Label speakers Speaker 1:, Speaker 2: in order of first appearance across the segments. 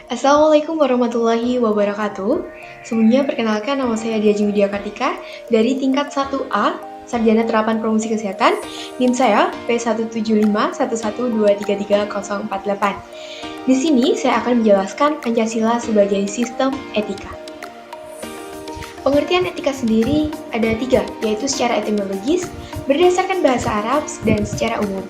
Speaker 1: Assalamualaikum warahmatullahi wabarakatuh. Sebelumnya perkenalkan nama saya Diajeng Widya Kartika dari tingkat 1A, Sarjana Terapan Promosi Kesehatan. NIM saya P17511233048. Di sini saya akan menjelaskan Pancasila sebagai sistem etika. Pengertian etika sendiri ada 3, yaitu secara etimologis, berdasarkan bahasa Arab, dan secara umum.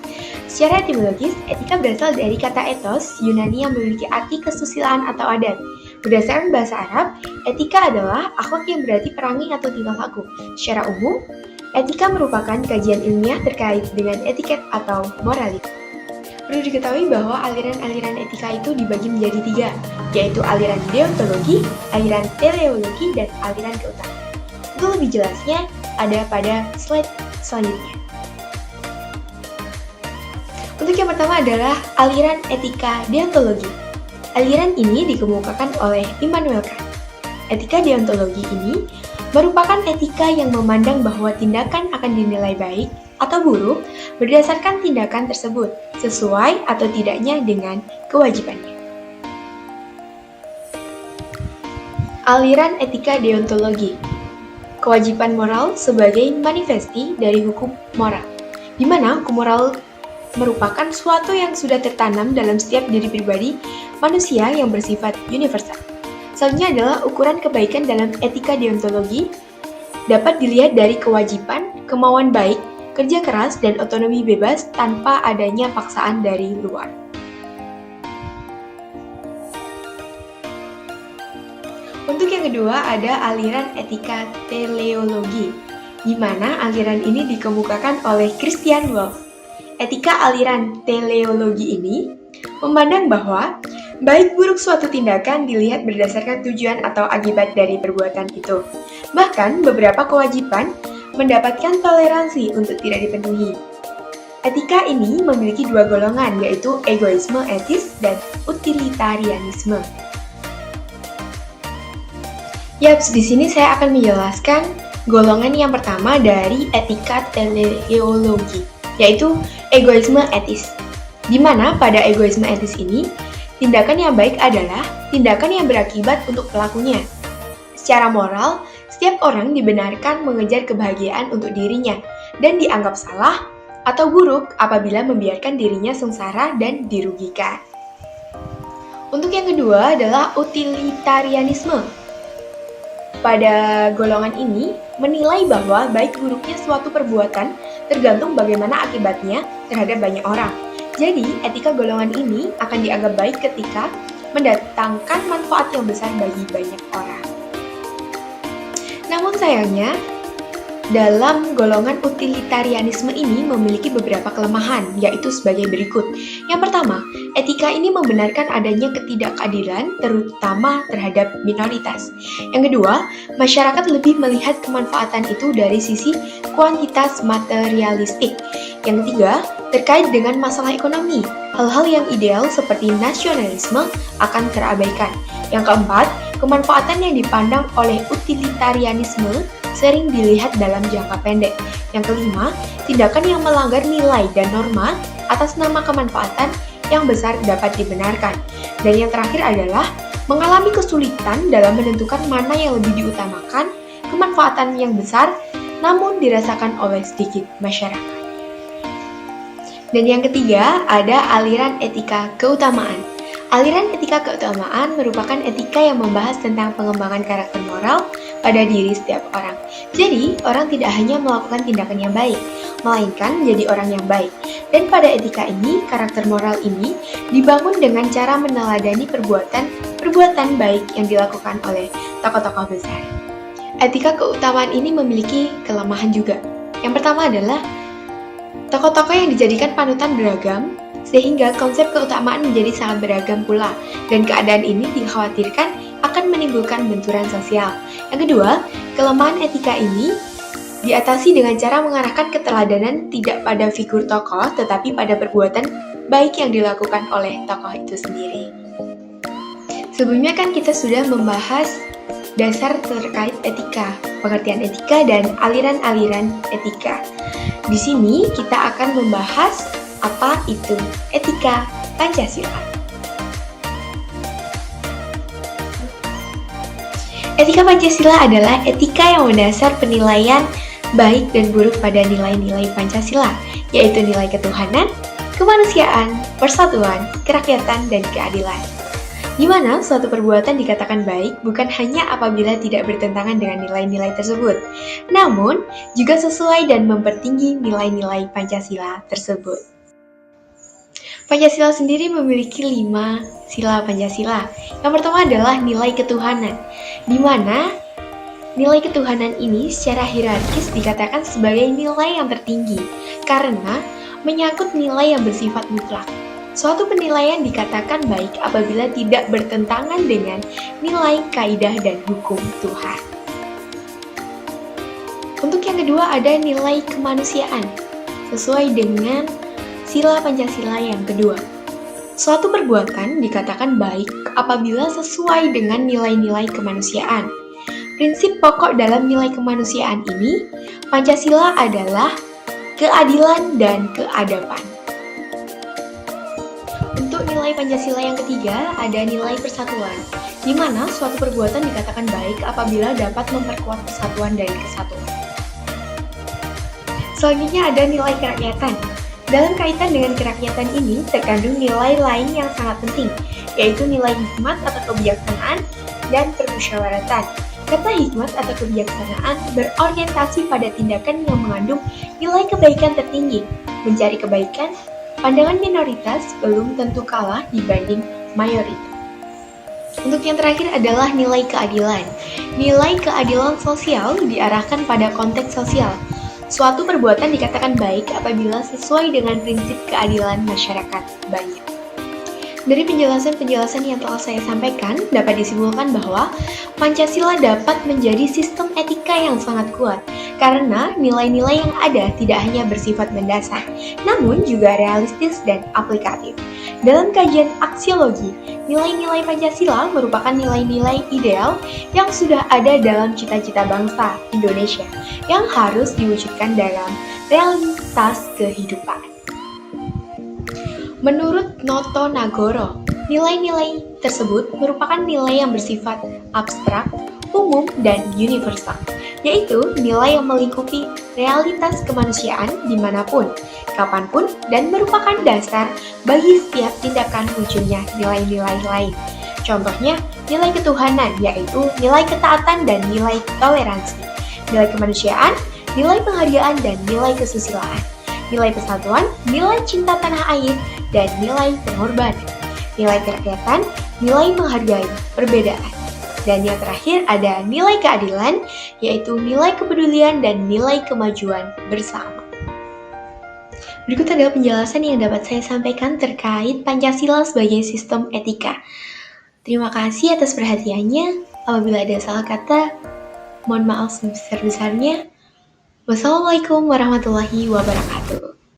Speaker 1: Secara etimologis, etika berasal dari kata ethos, Yunani yang memiliki arti kesusilaan atau adat. Berdasarkan bahasa Arab, etika adalah akhlak yang berarti perangi atau tingkah laku. Secara umum, etika merupakan kajian ilmiah terkait dengan etiket atau moralitas. Perlu diketahui bahwa aliran-aliran etika itu dibagi menjadi 3, yaitu aliran deontologi, aliran teleologi, dan aliran keutamaan. Untuk lebih jelasnya, ada pada slide selanjutnya. Untuk yang pertama adalah aliran etika deontologi. Aliran ini dikemukakan oleh Immanuel Kant. Etika deontologi ini merupakan etika yang memandang bahwa tindakan akan dinilai baik atau buruk berdasarkan tindakan tersebut, sesuai atau tidaknya dengan kewajibannya. Aliran etika deontologi. Kewajiban moral sebagai manifesti dari hukum moral, di mana hukum moral merupakan suatu yang sudah tertanam dalam setiap diri pribadi manusia yang bersifat universal. Selanjutnya adalah ukuran kebaikan dalam etika deontologi dapat dilihat dari kewajiban, kemauan baik, kerja keras, dan otonomi bebas tanpa adanya paksaan dari luar. Untuk yang kedua ada aliran etika teleologi, di mana aliran ini dikemukakan oleh Christian Wolff. Etika aliran teleologi ini memandang bahwa baik buruk suatu tindakan dilihat berdasarkan tujuan atau akibat dari perbuatan itu. Bahkan beberapa kewajiban mendapatkan toleransi untuk tidak dipenuhi. Etika ini memiliki 2 golongan, yaitu egoisme etis dan utilitarianisme. Yaps, di sini saya akan menjelaskan golongan yang pertama dari etika teleologi, yaitu egoisme etis. Di mana pada egoisme etis ini, tindakan yang baik adalah tindakan yang berakibat untuk pelakunya. Secara moral, setiap orang dibenarkan mengejar kebahagiaan untuk dirinya dan dianggap salah atau buruk apabila membiarkan dirinya sengsara dan dirugikan. Untuk yang kedua adalah utilitarianisme. Pada golongan ini menilai bahwa baik buruknya suatu perbuatan tergantung bagaimana akibatnya terhadap banyak orang. Jadi, etika golongan ini akan dianggap baik ketika mendatangkan manfaat yang besar bagi banyak orang. Namun sayangnya, dalam golongan utilitarianisme ini memiliki beberapa kelemahan, yaitu sebagai berikut. Yang pertama, etika ini membenarkan adanya ketidakadilan, terutama terhadap minoritas. Yang kedua, masyarakat lebih melihat kemanfaatan itu dari sisi kuantitas materialistik. Yang ketiga, terkait dengan masalah ekonomi, hal-hal yang ideal seperti nasionalisme akan terabaikan. Yang keempat, kemanfaatan yang dipandang oleh utilitarianisme sering dilihat dalam jangka pendek. Yang kelima, tindakan yang melanggar nilai dan norma atas nama kemanfaatan yang besar dapat dibenarkan. Dan yang terakhir adalah mengalami kesulitan dalam menentukan mana yang lebih diutamakan, kemanfaatan yang besar namun dirasakan oleh sedikit masyarakat. Dan yang ketiga, ada aliran etika keutamaan. Aliran etika keutamaan merupakan etika yang membahas tentang pengembangan karakter moral pada diri setiap orang. Jadi, orang tidak hanya melakukan tindakan yang baik, melainkan menjadi orang yang baik. Dan pada etika ini, karakter moral ini dibangun dengan cara meneladani perbuatan baik yang dilakukan oleh tokoh-tokoh besar. Etika keutamaan ini memiliki kelemahan juga. Yang pertama adalah tokoh-tokoh yang dijadikan panutan beragam, sehingga konsep keutamaan menjadi sangat beragam pula, dan keadaan ini dikhawatirkan akan menimbulkan benturan sosial. Yang kedua, kelemahan etika ini diatasi dengan cara mengarahkan keteladanan tidak pada figur tokoh, tetapi pada perbuatan baik yang dilakukan oleh tokoh itu sendiri. Sebelumnya kan kita sudah membahas dasar terkait etika, pengertian etika, dan aliran-aliran etika. Di sini kita akan membahas apa itu etika Pancasila. Etika Pancasila adalah etika yang mendasar penilaian baik dan buruk pada nilai-nilai Pancasila, yaitu nilai ketuhanan, kemanusiaan, persatuan, kerakyatan, dan keadilan. Di mana suatu perbuatan dikatakan baik bukan hanya apabila tidak bertentangan dengan nilai-nilai tersebut, namun juga sesuai dan mempertinggi nilai-nilai Pancasila tersebut. Pancasila sendiri memiliki 5 sila Pancasila. Yang pertama adalah nilai ketuhanan, di mana nilai ketuhanan ini secara hierarkis dikatakan sebagai nilai yang tertinggi karena menyangkut nilai yang bersifat mutlak. Suatu penilaian dikatakan baik apabila tidak bertentangan dengan nilai, kaidah, dan hukum Tuhan. Untuk yang kedua ada nilai kemanusiaan, sesuai dengan sila Pancasila yang kedua. Suatu perbuatan dikatakan baik apabila sesuai dengan nilai-nilai kemanusiaan. Prinsip pokok dalam nilai kemanusiaan ini, Pancasila adalah keadilan dan keadaban. Untuk nilai Pancasila yang ketiga, ada nilai persatuan, di mana suatu perbuatan dikatakan baik apabila dapat memperkuat persatuan dan kesatuan. Selanjutnya ada nilai kerakyatan. Dalam kaitan dengan kerakyatan ini, terkandung nilai lain yang sangat penting, yaitu nilai hikmat atau kebijaksanaan dan permusyawaratan. Kata hikmat atau kebijaksanaan berorientasi pada tindakan yang mengandung nilai kebaikan tertinggi, mencari kebaikan. Pandangan minoritas belum tentu kalah dibanding mayoritas. Untuk yang terakhir adalah nilai keadilan. Nilai keadilan sosial diarahkan pada konteks sosial. Suatu perbuatan dikatakan baik apabila sesuai dengan prinsip keadilan masyarakat banyak. Dari penjelasan-penjelasan yang telah saya sampaikan, dapat disimpulkan bahwa Pancasila dapat menjadi sistem etika yang sangat kuat, karena nilai-nilai yang ada tidak hanya bersifat mendasar, namun juga realistis dan aplikatif. Dalam kajian aksiologi, nilai-nilai Pancasila merupakan nilai-nilai ideal yang sudah ada dalam cita-cita bangsa Indonesia, yang harus diwujudkan dalam realitas kehidupan. Menurut Noto Nagoro, nilai-nilai tersebut merupakan nilai yang bersifat abstrak, umum, dan universal, yaitu nilai yang melingkupi realitas kemanusiaan dimanapun, kapanpun, dan merupakan dasar bagi setiap tindakan munculnya nilai-nilai lain. Contohnya, nilai ketuhanan, yaitu nilai ketaatan dan nilai toleransi, nilai kemanusiaan, nilai penghargaan, dan nilai kesusilaan, nilai persatuan, nilai cinta tanah air, dan nilai pengorbanan, nilai kerakyatan, nilai menghargai perbedaan. Dan yang terakhir ada nilai keadilan, yaitu nilai kepedulian dan nilai kemajuan bersama. Berikut adalah penjelasan yang dapat saya sampaikan terkait Pancasila sebagai sistem etika. Terima kasih atas perhatiannya. Apabila ada salah kata, mohon maaf sebesar-besarnya. Wassalamualaikum warahmatullahi wabarakatuh.